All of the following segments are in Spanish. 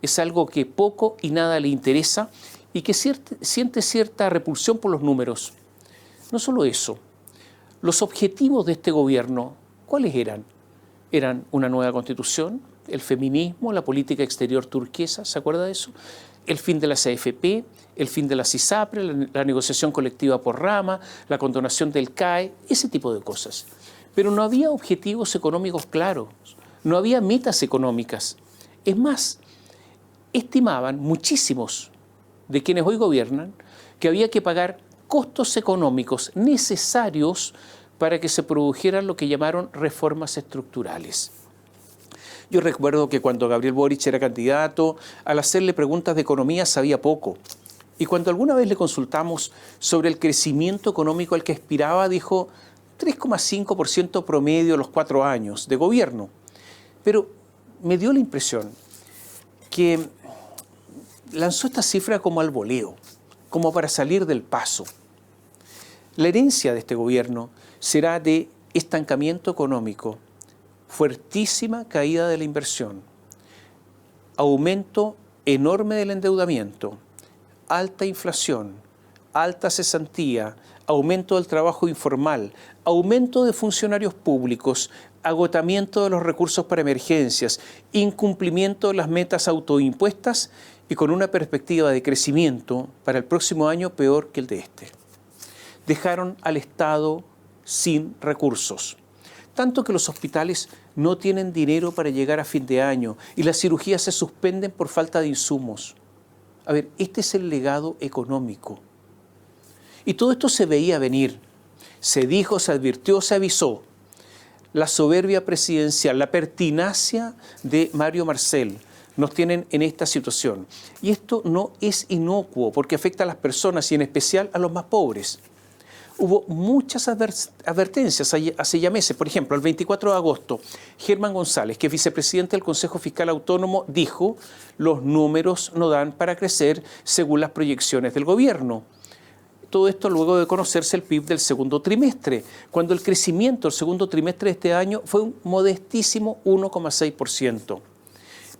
es algo que poco y nada le interesa y que siente cierta repulsión por los números. No solo eso, los objetivos de este gobierno, ¿cuáles eran? Eran una nueva constitución, el feminismo, la política exterior turquesa, ¿se acuerda de eso? El fin de las AFP, el fin de las ISAPRE, la negociación colectiva por rama, la condonación del CAE, ese tipo de cosas. Pero no había objetivos económicos claros, no había metas económicas. Es más, estimaban muchísimos de quienes hoy gobiernan que había que pagar costos económicos necesarios para que se produjeran lo que llamaron reformas estructurales. Yo recuerdo que cuando Gabriel Boric era candidato, al hacerle preguntas de economía sabía poco. Y cuando alguna vez le consultamos sobre el crecimiento económico al que aspiraba, dijo 3,5% promedio los 4 años de gobierno. Pero me dio la impresión que lanzó esta cifra como al voleo, como para salir del paso. La herencia de este gobierno será de estancamiento económico, fuertísima caída de la inversión, aumento enorme del endeudamiento, alta inflación, alta cesantía, aumento del trabajo informal, aumento de funcionarios públicos, agotamiento de los recursos para emergencias, incumplimiento de las metas autoimpuestas y con una perspectiva de crecimiento para el próximo año peor que el de este. Dejaron al Estado sin recursos, tanto que los hospitales no tienen dinero para llegar a fin de año y las cirugías se suspenden por falta de insumos. A ver, este es el legado económico. Y todo esto se veía venir. Se dijo, se advirtió, se avisó. La soberbia presidencial, la pertinacia de Mario Marcel nos tienen en esta situación. Y esto no es inocuo porque afecta a las personas y en especial a los más pobres. Hubo muchas advertencias hace ya meses. Por ejemplo, el 24 de agosto, Germán González, que es vicepresidente del Consejo Fiscal Autónomo, dijo: los números no dan para crecer según las proyecciones del gobierno. Todo esto luego de conocerse el PIB del segundo trimestre, cuando el crecimiento del segundo trimestre de este año fue un modestísimo 1,6%.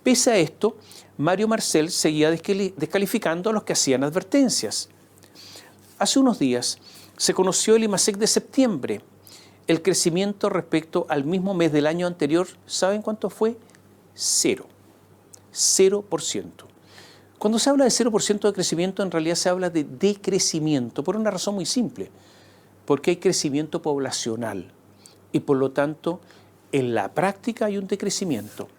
Pese a esto, Mario Marcel seguía descalificando a los que hacían advertencias. Hace unos días se conoció el IMASEC de septiembre. El crecimiento respecto al mismo mes del año anterior, ¿saben cuánto fue? 0%. Cuando se habla de 0% de crecimiento, en realidad se habla de decrecimiento, por una razón muy simple, porque hay crecimiento poblacional y por lo tanto en la práctica hay un decrecimiento.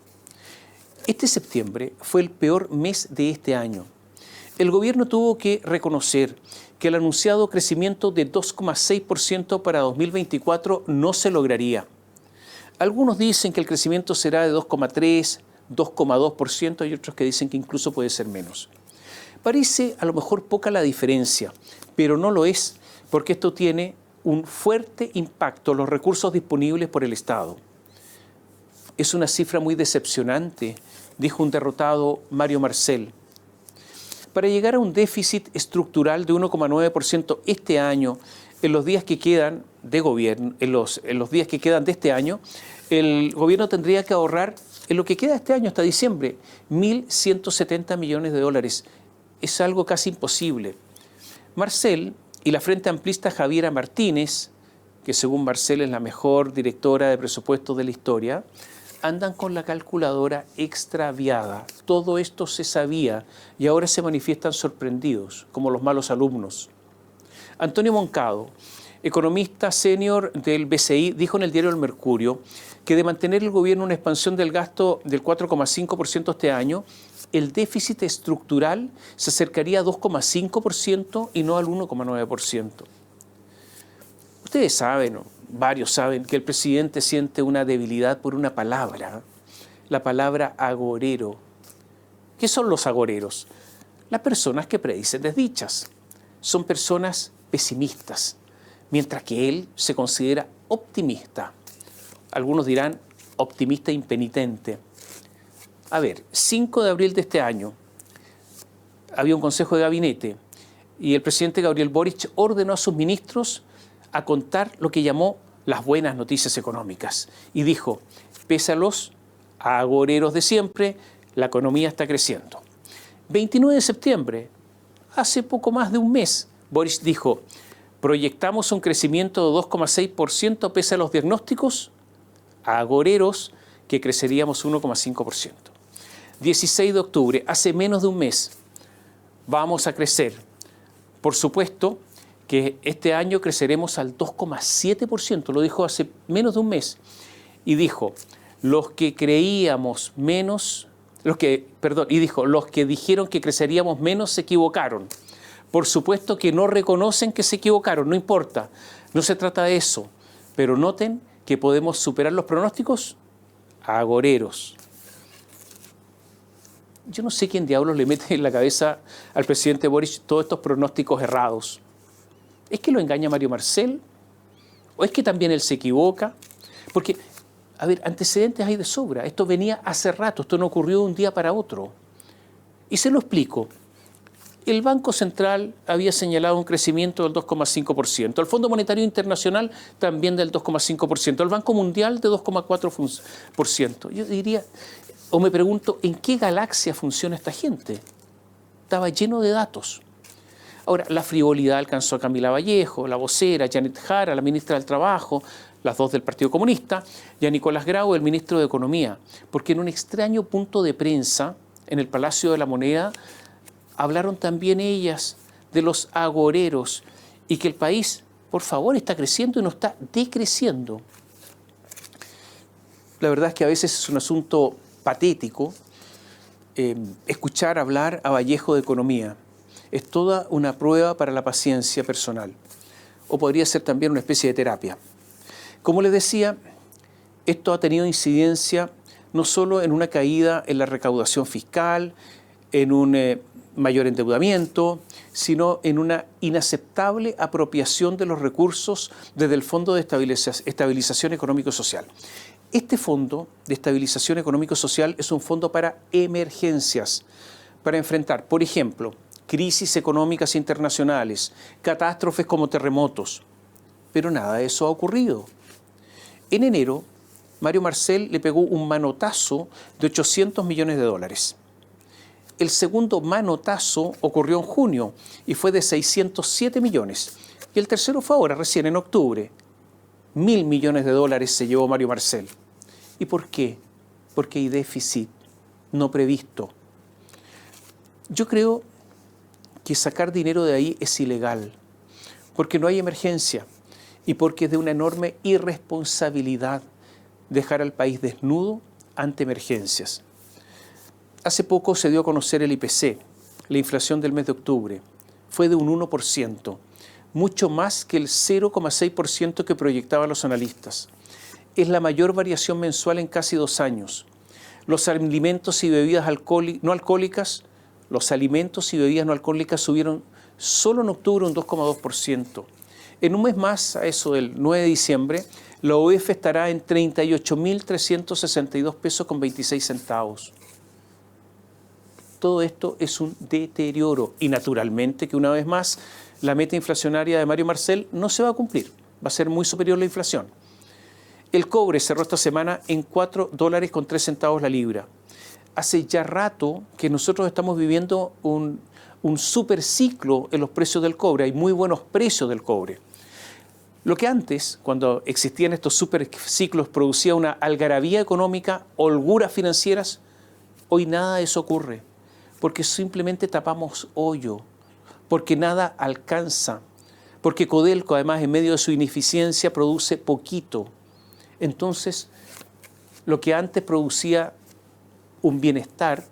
Este septiembre fue el peor mes de este año. El gobierno tuvo que reconocer que el anunciado crecimiento de 2,6% para 2024 no se lograría. Algunos dicen que el crecimiento será de 2,3%, 2,2%, y otros que dicen que incluso puede ser menos. Parece a lo mejor poca la diferencia, pero no lo es, porque esto tiene un fuerte impacto en los recursos disponibles por el Estado. Es una cifra muy decepcionante, dijo un derrotado Mario Marcel. Para llegar a un déficit estructural de 1,9% este año, en los días que quedan de gobierno, en los días que quedan de este año, el gobierno tendría que ahorrar, en lo que queda este año hasta diciembre, 1.170 millones de dólares. Es algo casi imposible. Marcel y la Frente Amplista Javiera Martínez, que según Marcel es la mejor directora de presupuestos de la historia, andan con la calculadora extraviada. Todo esto se sabía y ahora se manifiestan sorprendidos, como los malos alumnos. Antonio Moncado, economista senior del BCI, dijo en el diario El Mercurio que de mantener el gobierno una expansión del gasto del 4,5% este año, el déficit estructural se acercaría a 2,5% y no al 1,9%. Ustedes saben, varios saben, que el presidente siente una debilidad por una palabra, la palabra agorero. ¿Qué son los agoreros? Las personas que predicen desdichas. Son personas pesimistas, mientras que él se considera optimista. Algunos dirán optimista impenitente. A ver, 5 de abril de este año había un consejo de gabinete y el presidente Gabriel Boric ordenó a sus ministros a contar lo que llamó las buenas noticias económicas y dijo: pese a los agoreros de siempre, la economía está creciendo. 29 de septiembre, hace poco más de un mes, Boric dijo, proyectamos un crecimiento de 2,6% pese a los diagnósticos agoreros que creceríamos 1,5%. 16 de octubre, hace menos de un mes, vamos a crecer. Por supuesto que este año creceremos al 2,7%, lo dijo hace menos de un mes. Y dijo, los que dijeron que creceríamos menos se equivocaron. Por supuesto que no reconocen que se equivocaron, no importa, no se trata de eso. Pero noten que podemos superar los pronósticos agoreros. Yo no sé quién diablos le mete en la cabeza al presidente Boric todos estos pronósticos errados. ¿Es que lo engaña Mario Marcel? ¿O es que también él se equivoca? Porque, a ver, antecedentes hay de sobra. Esto venía hace rato, esto no ocurrió de un día para otro. Y se lo explico. El Banco Central había señalado un crecimiento del 2,5%. El Fondo Monetario Internacional también del 2,5%. El Banco Mundial de 2,4%. Yo diría, o me pregunto, ¿en qué galaxia funciona esta gente? Estaba lleno de datos. Ahora, la frivolidad alcanzó a Camila Vallejo, la vocera, Janet Jara, la ministra del Trabajo, las dos del Partido Comunista, y a Nicolás Grau, el ministro de Economía, porque en un extraño punto de prensa, en el Palacio de la Moneda, hablaron también ellas de los agoreros y que el país, por favor, está creciendo y no está decreciendo. La verdad es que a veces es un asunto patético escuchar hablar a Vallejo de economía. Es toda una prueba para la paciencia personal. O podría ser también una especie de terapia. Como les decía, esto ha tenido incidencia no solo en una caída en la recaudación fiscal, en un mayor endeudamiento, sino en una inaceptable apropiación de los recursos desde el Fondo de Estabilización Económico-Social. Este Fondo de Estabilización Económico-Social es un fondo para emergencias, para enfrentar, por ejemplo, crisis económicas internacionales, catástrofes como terremotos. Pero nada de eso ha ocurrido. En enero, Mario Marcel le pegó un manotazo de 800 millones de dólares. El segundo manotazo ocurrió en junio y fue de 607 millones. Y el tercero fue ahora, recién en octubre. 1.000 millones de dólares se llevó Mario Marcel. ¿Y por qué? Porque hay déficit no previsto. Yo creo que sacar dinero de ahí es ilegal, porque no hay emergencia y porque es de una enorme irresponsabilidad dejar al país desnudo ante emergencias. Hace poco se dio a conocer el IPC, la inflación del mes de octubre. Fue de un 1%, mucho más que el 0,6% que proyectaban los analistas. Es la mayor variación mensual en casi 2 años. Los alimentos y bebidas no alcohólicas subieron solo en octubre un 2,2%. En un mes más, a eso del 9 de diciembre, la OEF estará en 38.362 pesos con 26 centavos. Todo esto es un deterioro y naturalmente que una vez más la meta inflacionaria de Mario Marcel no se va a cumplir, va a ser muy superior la inflación. El cobre cerró esta semana en $4.03 la libra. Hace ya rato que nosotros estamos viviendo un superciclo en los precios del cobre, hay muy buenos precios del cobre. Lo que antes, cuando existían estos superciclos, producía una algarabía económica, holguras financieras, hoy nada de eso ocurre. Porque simplemente tapamos hoyo, porque nada alcanza, porque Codelco, además, en medio de su ineficiencia, produce poquito. Entonces, lo que antes producía un bienestar,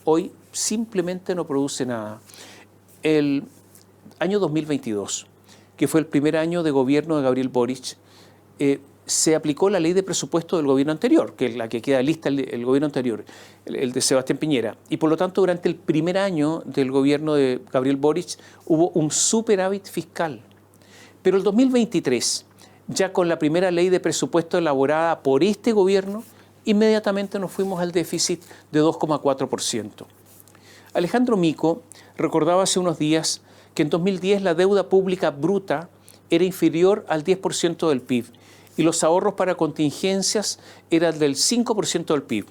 hoy simplemente no produce nada. El año 2022, que fue el primer año de gobierno de Gabriel Boric, se aplicó la ley de presupuesto del gobierno anterior, que es la que queda lista el gobierno anterior, el de Sebastián Piñera. Y por lo tanto, durante el primer año del gobierno de Gabriel Boric hubo un superávit fiscal. Pero el 2023, ya con la primera ley de presupuesto elaborada por este gobierno, inmediatamente nos fuimos al déficit de 2,4%. Alejandro Mico recordaba hace unos días que en 2010 la deuda pública bruta era inferior al 10% del PIB y los ahorros para contingencias eran del 5% del PIB.